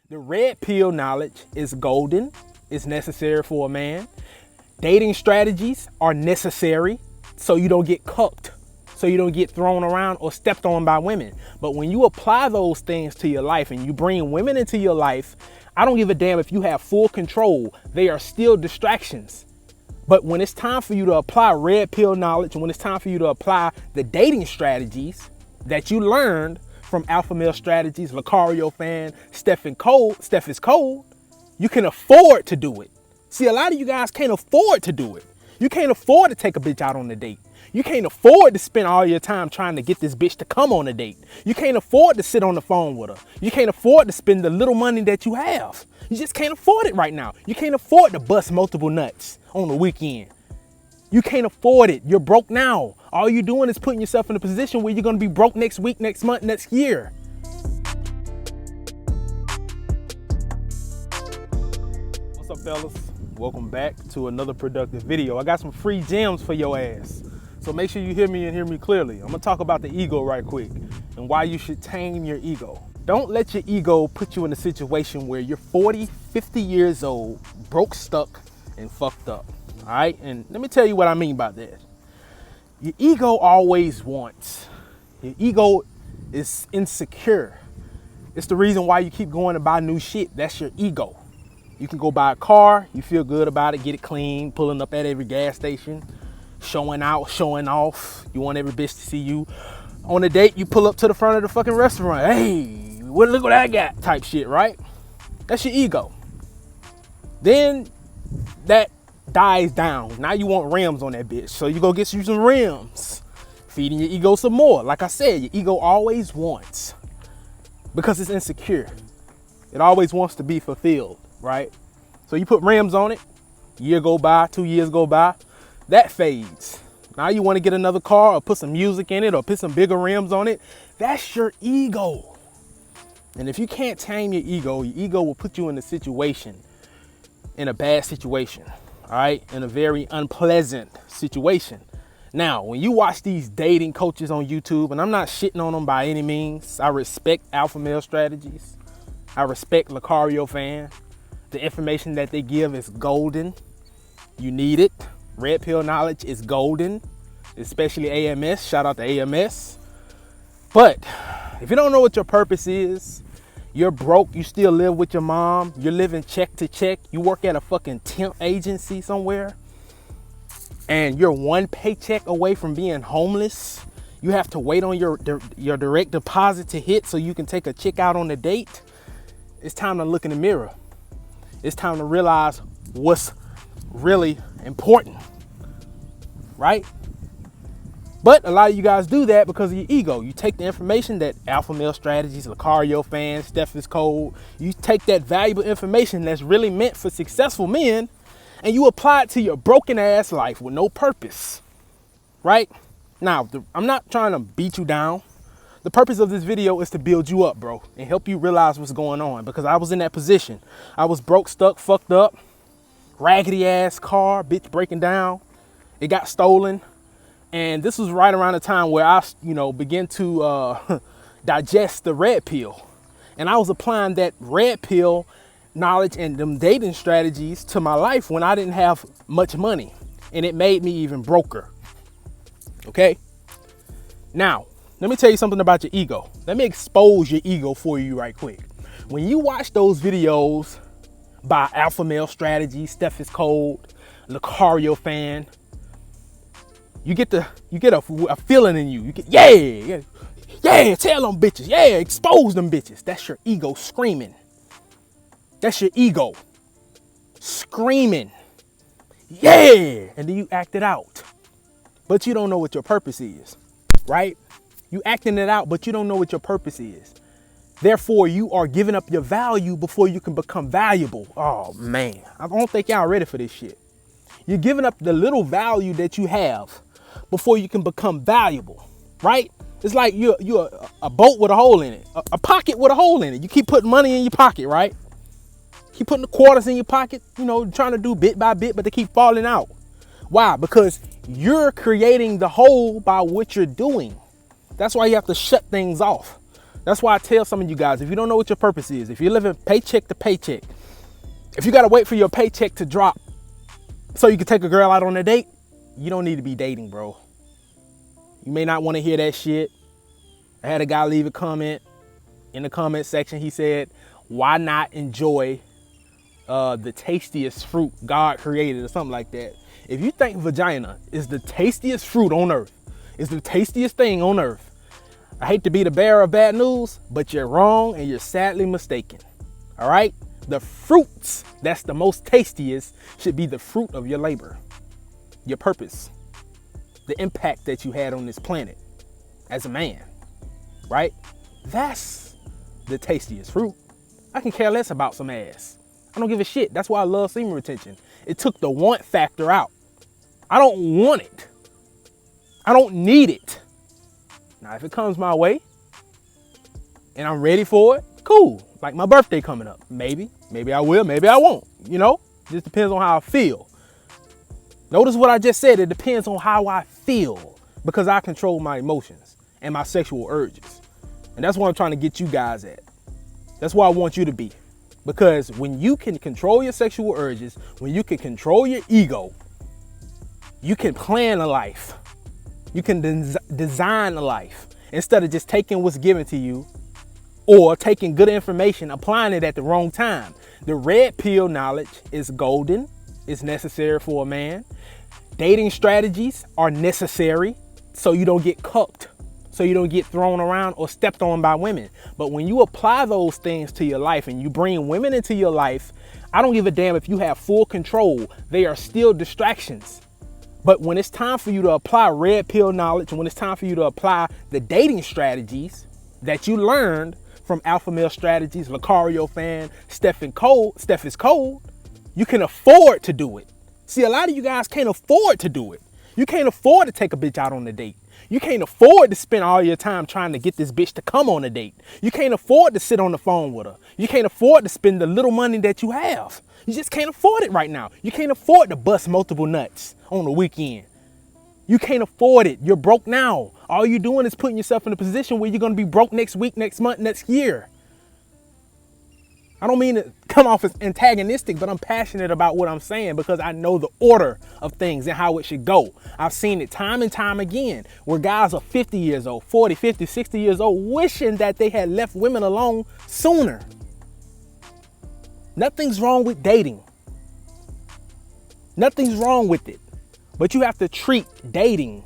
The red pill knowledge is golden. It's necessary for a man. Dating strategies are necessary so you don't get cucked, so you don't get thrown around or stepped on by women. But when you apply those things to your life and you bring women into your life, I don't give a damn if you have full control. They are still distractions. But when it's time for you to apply red pill knowledge, and when it's time for you to apply the dating strategies that you learned from Alpha Male Strategies, Lucario Fan, Steph is Cold, you can afford to do it. See, a lot of you guys can't afford to do it. You can't afford to take a bitch out on a date. You can't afford to spend all your time trying to get this bitch to come on a date. You can't afford to sit on the phone with her. You can't afford to spend the little money that you have. You just can't afford it right now. You can't afford to bust multiple nuts on the weekend. You can't afford it. You're broke now. All you're doing is putting yourself in a position where you're going to be broke next week, next month, next year. What's up, fellas? Welcome back to another productive video. I got some free gems for your ass. So make sure you hear me and hear me clearly. I'm going to talk about the ego right quick and why you should tame your ego. Don't let your ego put you in a situation where you're 40, 50 years old, broke, stuck, and fucked up. All right, and let me tell you what I mean by that. Your ego always wants. Your ego is insecure. It's the reason why you keep going to buy new shit. That's your ego. You can go buy a car, you feel good about it, get it clean, pulling up at every gas station, showing out, showing off. You want every bitch to see you. On a date, you pull up to the front of the fucking restaurant. Hey, look what I got, type shit, right? That's your ego. Then that dies down. Now you want rims on that bitch. So you go get you some rims. Feeding your ego some more. Like I said, your ego always wants. Because it's insecure. It always wants to be fulfilled, right? So you put rims on it. Year go by, 2 years go by. That fades. Now you want to get another car or put some music in it or put some bigger rims on it. That's your ego. And if you can't tame your ego will put you in a bad situation. All right, in a very unpleasant situation. Now, when you watch these dating coaches on YouTube, and I'm not shitting on them by any means, I respect Alpha Male Strategies. I respect Lucario Fan. The information that they give is golden. You need it. Red pill knowledge is golden, especially AMS. Shout out to AMS. But if you don't know what your purpose is, you're broke, you still live with your mom, you're living check to check, you work at a fucking temp agency somewhere, and you're one paycheck away from being homeless. You have to wait on your direct deposit to hit so you can take a chick out on a date. It's time to look in the mirror. It's time to realize what's really important, right? But a lot of you guys do that because of your ego. You take the information that Alpha Male Strategies, Lucario Fan, Steph is Cold, you take that valuable information that's really meant for successful men and you apply it to your broken ass life with no purpose, right? Now, I'm not trying to beat you down. The purpose of this video is to build you up, bro, and help you realize what's going on, because I was in that position. I was broke, stuck, fucked up, raggedy ass car, bitch breaking down. It got stolen. And this was right around the time where I, began to digest the red pill. And I was applying that red pill knowledge and them dating strategies to my life when I didn't have much money. And it made me even broker. Okay? Now, let me tell you something about your ego. Let me expose your ego for you right quick. When you watch those videos by Alpha Male Strategies, Steph is Cold, Lucario Fan, you get a feeling in you. You get, yeah, tell them bitches, yeah, expose them bitches. That's your ego screaming. That's your ego screaming, yeah, and then you act it out. But you don't know what your purpose is, right? You acting it out, but you don't know what your purpose is. Therefore, you are giving up your value before you can become valuable. Oh man, I don't think y'all ready for this shit. You're giving up the little value that you have before you can become valuable, right? It's like you're a boat with a hole in it, a pocket with a hole in it. You keep putting money in your pocket, right? Keep putting the quarters in your pocket, trying to do bit by bit, but they keep falling out. Why? Because you're creating the hole by what you're doing. That's why you have to shut things off. That's why I tell some of you guys, if you don't know what your purpose is, if you're living paycheck to paycheck, if you got to wait for your paycheck to drop so you can take a girl out on a date, you don't need to be dating, bro. You may not want to hear that shit. I had a guy leave a comment in the comment section. He said, why not enjoy the tastiest fruit God created or something like that? If you think vagina is the tastiest fruit on earth, is the tastiest thing on earth, I hate to be the bearer of bad news, but you're wrong and you're sadly mistaken. All right? The fruits that's the most tastiest should be the fruit of your labor, your purpose, the impact that you had on this planet as a man, right? That's the tastiest fruit. I can care less about some ass. I don't give a shit. That's why I love semen retention. It took the want factor out. I don't want it. I don't need it. Now, if it comes my way and I'm ready for it, cool. Like my birthday coming up. Maybe I will, maybe I won't. You know, just depends on how I feel. Notice what I just said. It depends on how I feel because I control my emotions and my sexual urges. And that's what I'm trying to get you guys at. That's where I want you to be. Because when you can control your sexual urges, when you can control your ego, you can plan a life. You can design a life instead of just taking what's given to you or taking good information, applying it at the wrong time. The red pill knowledge is golden. It's necessary for a man. Dating strategies are necessary so you don't get cucked, so you don't get thrown around or stepped on by women. But when you apply those things to your life and you bring women into your life, I don't give a damn if you have full control. They are still distractions. But when it's time for you to apply red pill knowledge, when it's time for you to apply the dating strategies that you learned from Alpha Male Strategies, Lucario Fan, Steph is Cold, you can afford to do it. See, a lot of you guys can't afford to do it. You can't afford to take a bitch out on a date. You can't afford to spend all your time trying to get this bitch to come on a date. You can't afford to sit on the phone with her. You can't afford to spend the little money that you have. You just can't afford it right now. You can't afford to bust multiple nuts on the weekend. You can't afford it. You're broke now. All you're doing is putting yourself in a position where you're going to be broke next week, next month, next year. I don't mean to come off as antagonistic, but I'm passionate about what I'm saying because I know the order of things and how it should go. I've seen it time and time again where guys are 50 years old, 40, 50, 60 years old, wishing that they had left women alone sooner. Nothing's wrong with dating. Nothing's wrong with it. But you have to treat dating,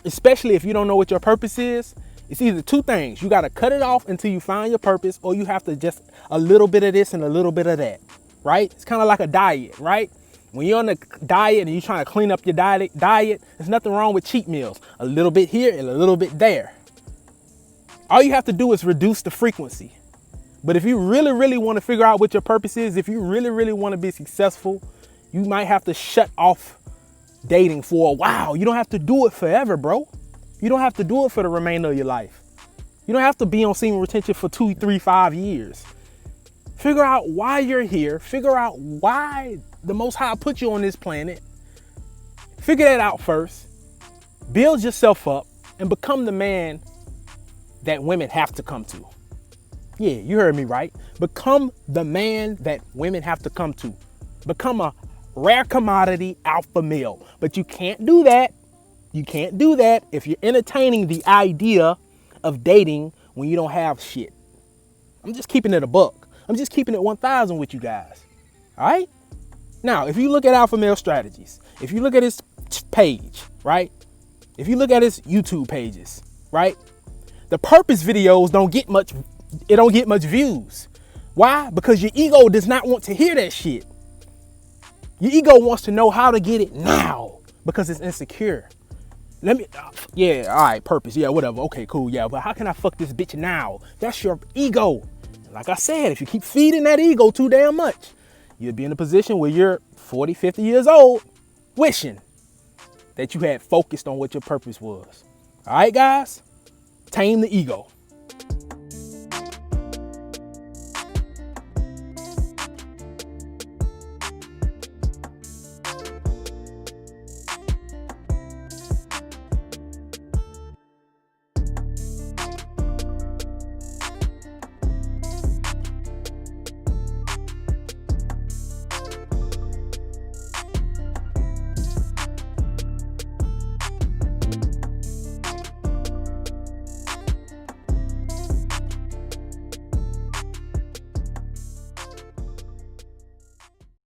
especially if you don't know what your purpose is, it's either two things. You got to cut it off until you find your purpose, or you have to just a little bit of this and a little bit of that, right? It's kind of like a diet, right? When you're on a diet and you're trying to clean up your diet, there's nothing wrong with cheat meals. A little bit here and a little bit there. All you have to do is reduce the frequency. But if you really, really want to figure out what your purpose is, if you really, really want to be successful, you might have to shut off dating for a while. You don't have to do it forever, bro. You don't have to do it for the remainder of your life. You don't have to be on semen retention for 2, 3, 5 years. Figure out why you're here. Figure out why the Most High put you on this planet. Figure that out first. Build yourself up and become the man that women have to come to. Yeah, you heard me right. Become the man that women have to come to. Become a rare commodity alpha male. But you can't do that. You can't do that if you're entertaining the idea of dating when you don't have shit. I'm just keeping it a buck. I'm just keeping it 1,000 with you guys. All right? Now, if you look at Alpha Male Strategies, if you look at his page, right? If you look at his YouTube pages, right? The purpose videos don't get much views. Why? Because your ego does not want to hear that shit. Your ego wants to know how to get it now because it's insecure. All right, purpose, yeah, whatever, okay, cool, yeah, but how can I fuck this bitch now? That's your ego. Like I said, if you keep feeding that ego too damn much, you'll be in a position where you're 40, 50 years old, wishing that you had focused on what your purpose was. All right, guys, tame the ego.